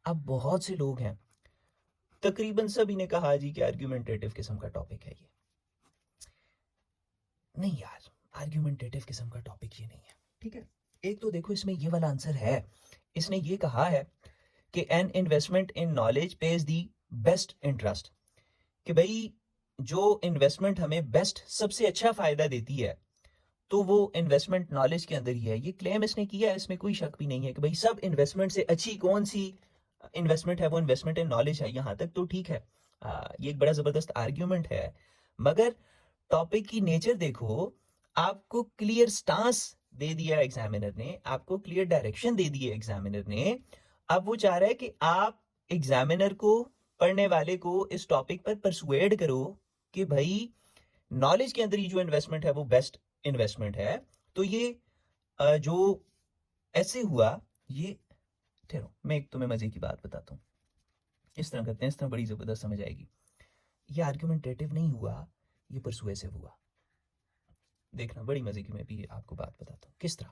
अब बहुत से लोग हैं, तकरीबन सभी ने कहा जी कि आर्ग्यूमेंटेटिव किस्म का टॉपिक है ये। नहीं यार, आर्ग्यूमेंटेटिव किस्म का टॉपिक ये नहीं है, ठीक है। एक तो देखो इसमें ये वाला आंसर है, इसने ये कहा है कि an investment in knowledge page the best interest, कि भाई जो इन्वेस्टमेंट हमें बेस्ट सबसे अच्छा फायदा देती है तो वो इन्वेस्टमेंट नॉलेज के अंदर ही है। ये क्लेम इसने किया है, इसमें कोई शक भी नहीं है कि भाई सब इन्वेस्टमेंट से अच्छी कौन सी इन्वेस्टमेंट है, वो इन्वेस्टमेंट इन नॉलेज है। यहाँ तक तो ठीक है, ये एक बड़ा जबरदस्त आर्ग्यूमेंट है। मगर टॉपिक की नेचर देखो, आपको क्लियर स्टांस दे दिया एग्जामिनर ने, आपको क्लियर डायरेक्शन दे दी है एग्जामिनर ने। अब वो चाह रहा है कि आप एग्जामिनर को, पढ़ने वाले को इस टॉपिक पर परसुएड करो कि भाई नॉलेज के अंदर ही जो इन्वेस्टमेंट है वो बेस्ट इन्वेस्टमेंट है। तो ये जो ऐसे हुआ, ये ठहरो मैं एक तुम्हें मजे की बात बताता हूँ। इस तरह करते हैं, इस तरह बड़ी जबरदस्त समझ आएगी। ये आर्ग्यूमेंटेटिव नहीं हुआ, ये परसुएसिव हुआ। देखना बड़ी मजे की मैं भी आपको बात बताता हूँ किस तरह।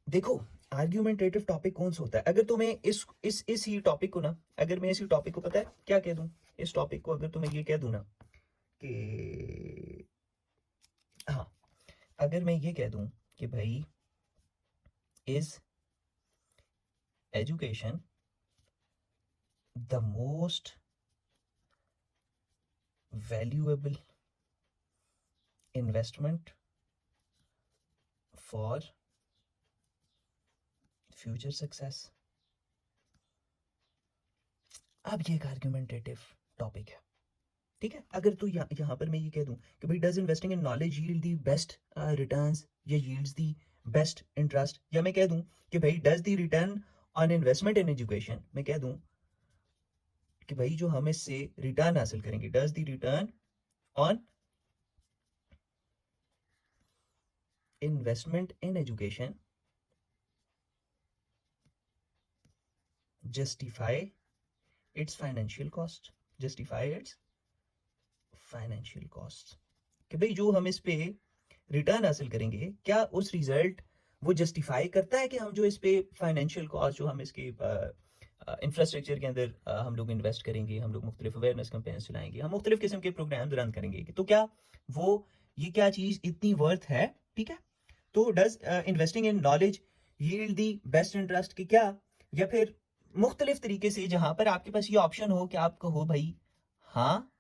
देखो, आर्ग्यूमेंटेटिव टॉपिक कौन सा होता है? अगर तुम्हें इस ही टॉपिक को ना, अगर मैं इसी टॉपिक को पता है क्या कह दूं, इस टॉपिक को अगर तुम्हें ये कह दूं ना कि, हाँ, अगर मैं ये कह दूं कि भाई is education the most valuable investment for future success. अब ये एक आर्ग्यूमेंटेटिव टॉपिक है, ठीक है। अगर तो यहाँ पर मैं ये कह दूं कि भाई does investing in knowledge yield the best returns या यील्ड्स दी बेस्ट इंटरेस्ट, या मैं कह दूं कि भाई does the return on investment in education, मैं कह दूं कि भाई जो हम इससे रिटर्न हासिल करेंगे, does the return on investment in education justify it's financial cost, justify it's financial cost, कि भाई जो हम इस पे रिटर्न हासिल करेंगे, क्या उस रिजल्ट वो जस्टिफाई करता है कि हम जो इस पे फाइनेंशियल कॉस्ट, जो हम इसके इंफ्रास्ट्रक्चर के अंदर हम लोग इन्वेस्ट करेंगे, हम लोग मुख्तलिफ अवेयरनेस कैंपेन्स चलाएंगे, हम मुख्तलिफ किस्म के प्रोग्राम रन करेंगे, तो क्या वो, ये क्या चीज़ इतनी वर्थ है, ठीक है। तो does investing in knowledge yield the best interest की क्या, या फिर मुख्तलिफ तरीके से जहां पर आपके पास ये ऑप्शन हो कि आप कहो भाई हाँ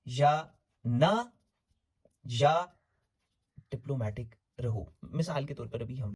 या ना या डिप्लोमेटिक रहो। मिसाल के तौर पर अभी हम